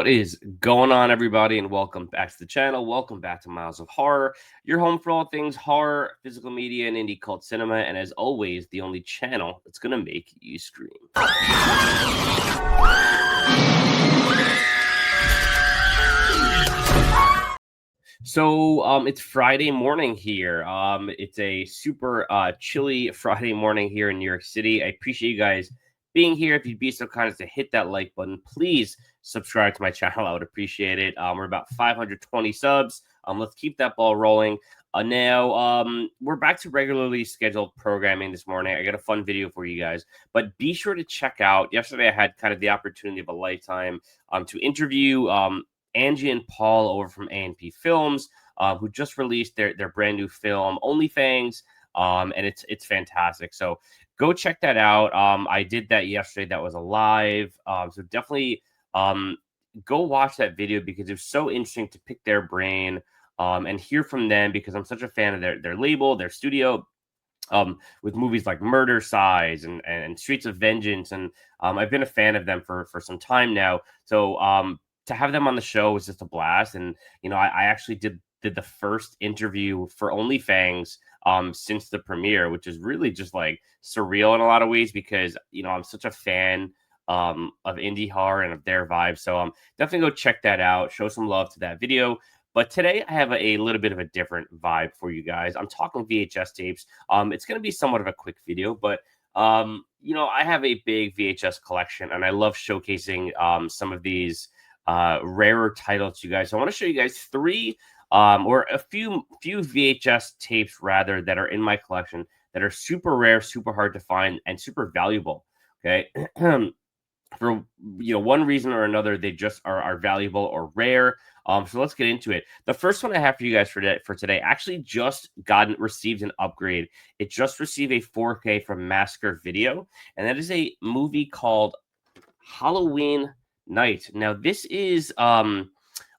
What is going on, everybody, and welcome back to the channel. Welcome back to Miles of Horror, your home for all things horror, physical media, and indie cult cinema. And as always, the only channel that's going to make you scream. So it's Friday morning here. It's a super chilly Friday morning here in New York City. I appreciate you guys being here. If you'd be so kind as to hit that like button, please subscribe to my channel. I would appreciate it. We're about 520 subs. Let's keep that ball rolling. Now we're back to regularly scheduled programming this morning. I got a fun video for you guys, but be sure to check out. Yesterday, I had kind of the opportunity of a lifetime to interview Angie and Paul over from A&P Films, who just released their brand new film, OnlyFans, and it's fantastic. So go check that out. I did that yesterday. That was a live. So definitely go watch that video because it was so interesting to pick their brain and hear from them because I'm such a fan of their label, their studio. With movies like Murder Size and Streets of Vengeance, and I've been a fan of them for some time now. So to have them on the show was just a blast. And I actually did the first interview for OnlyFans since the premiere, which is really just like surreal in a lot of ways because I'm such a fan of indie horror and of their vibe. So definitely go check that out. Show some love to that video. But today I have a little bit of a different vibe for you guys. I'm talking VHS tapes. It's going to be somewhat of a quick video, but I have a big VHS collection and I love showcasing some of these rarer titles to you guys. So I want to show you guys three or a few VHS tapes rather that are in my collection that are super rare, super hard to find, and super valuable. Okay. For one reason or another, they just are valuable or rare. So let's get into it. The first one I have for you guys for today actually just received an upgrade. It just received a 4K from Massacre Video, and that is a movie called Halloween Night. Now, this is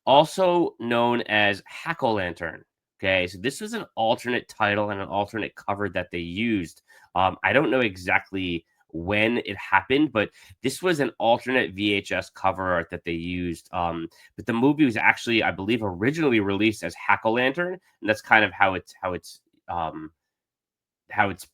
also known as Hack-O-Lantern. Okay, so this was an alternate title and an alternate cover that they used. I don't know exactly when it happened, but this was an alternate VHS cover art that they used. But the movie was actually, I believe, originally released as Hack-O-Lantern, and that's kind of how it's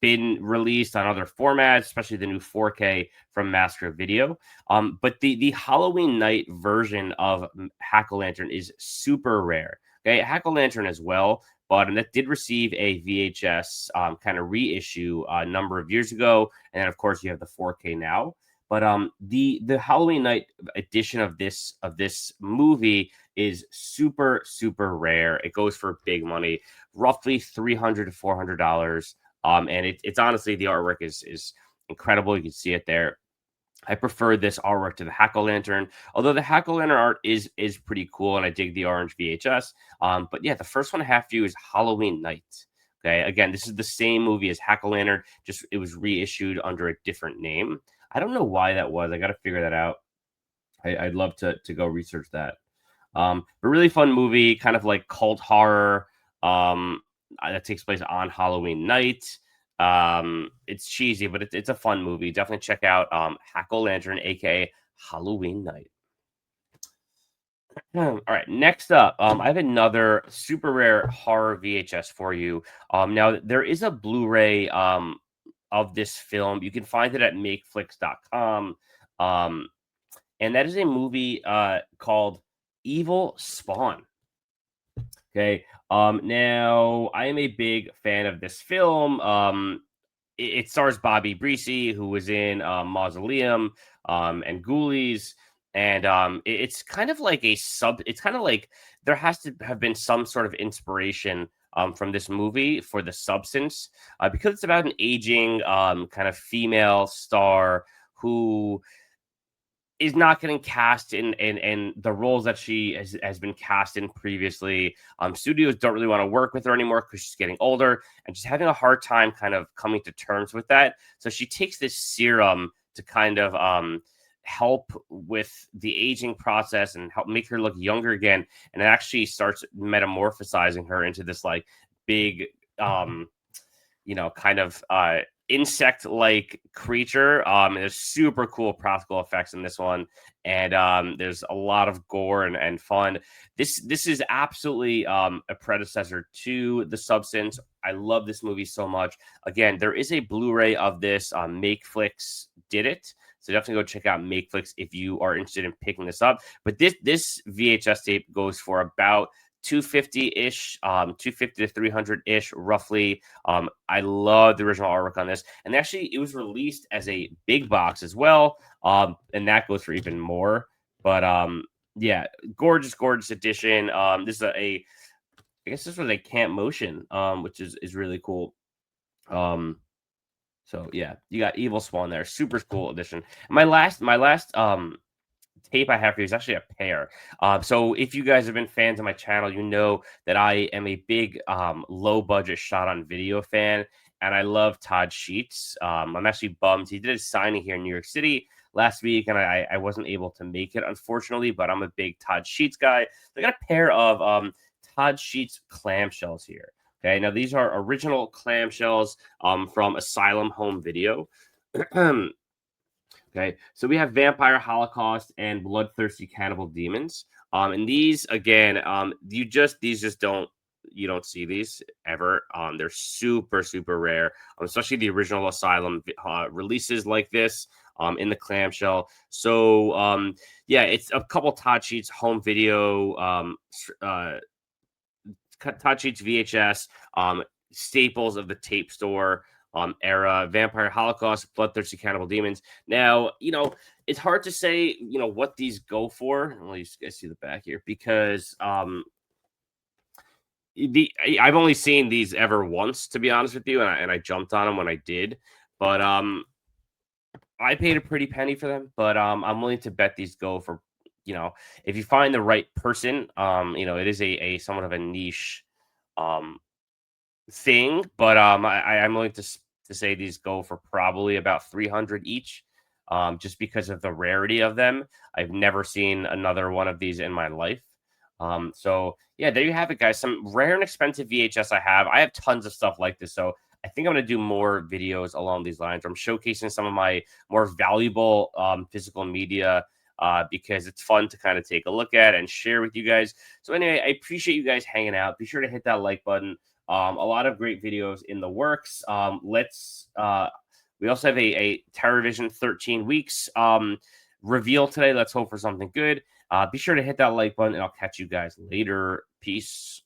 been released on other formats, especially the new 4K from Master Video. But the Halloween Night version of Hack-O-Lantern is super rare. Okay, Hack-O-Lantern as well, but that did receive a VHS kind of reissue a number of years ago, and then of course you have the 4K now. But the Halloween Night edition of this movie is super rare. It goes for big money, roughly $300 to $400. And it's honestly, the artwork is incredible. You can see it there. I prefer this artwork to the Hack-O-Lantern, although the Hack-O-Lantern art is pretty cool, and I dig the orange VHS. But yeah, the first one I have for you is Halloween Night. Okay, again, this is the same movie as Hack-O-Lantern, just it was reissued under a different name. I don't know why that was. I got to figure that out. I'd love to go research that. But really fun movie, kind of like cult horror. That takes place on Halloween night. It's cheesy, but it's a fun movie. Definitely check out Hack-O-Lantern, aka Halloween Night. All right, next up, I have another super rare horror VHS for you. Now there is a Blu-ray of this film. You can find it at makeflix.com. And that is a movie called Evil Spawn. Okay. Now I am a big fan of this film. It stars Bobby Breesy, who was in Mausoleum and Ghoulies, and it's kind of like it's kind of like there has to have been some sort of inspiration from this movie for the substance, because it's about an aging kind of female star who is not getting cast in the roles that she has been cast in previously. Studios don't really want to work with her anymore because she's getting older and she's having a hard time kind of coming to terms with that. So she takes this serum to kind of help with the aging process and help make her look younger again. And it actually starts metamorphosizing her into this like big, kind of insect-like creature. There's super cool practical effects in this one, and there's a lot of gore and fun. This is absolutely a predecessor to The Substance. I love this movie so much. Again, there is a Blu-ray of this. Makeflix did it, so definitely go check out Makeflix if you are interested in picking this up. But this VHS tape goes for about 250-ish, 250 to 300-ish, roughly. I love the original artwork on this, and actually, it was released as a big box as well, and that goes for even more. But yeah, gorgeous, gorgeous edition. This is I guess this was a Camp Motion, which is really cool. So yeah, you got Evil Spawn there, super cool edition. My last tape I have for you is actually a pair. So if you guys have been fans of my channel, you know that I am a big low budget shot on video fan, and I love Todd Sheets. I'm actually bummed he did a signing here in New York City last week, and I wasn't able to make it, unfortunately. But I'm a big Todd Sheets guy. So I got a pair of Todd Sheets clamshells here. Okay, now these are original clamshells from Asylum Home Video. Okay, so we have Vampire Holocaust and Bloodthirsty Cannibal Demons. And these again, these just don't you don't see these ever. They're super super rare, especially the original Asylum releases like this. In the clamshell. So yeah, it's a couple Todd Sheets home video, Todd Sheets VHS, staples of the tape store era, Vampire Holocaust, Bloodthirsty Cannibal Demons. Now, it's hard to say, what these go for. Let you guys see the back here, because I've only seen these ever once, to be honest with you, and I jumped on them when I did, but I paid a pretty penny for them, but I'm willing to bet these go for, if you find the right person, it is a somewhat of a niche thing, but I'm willing to say these go for probably about 300 each, just because of the rarity of them. I've never seen another one of these in my life. So yeah, there you have it, guys. Some rare and expensive VHS I have tons of stuff like this, so I think I'm going to do more videos along these lines. I'm showcasing some of my more valuable physical media, because it's fun to kind of take a look at and share with you guys. So anyway, I appreciate you guys hanging out. Be sure to hit that like button. A lot of great videos in the works. We also have a TerrorVision 13 weeks reveal today. Let's hope for something good. Be sure to hit that like button, and I'll catch you guys later. Peace.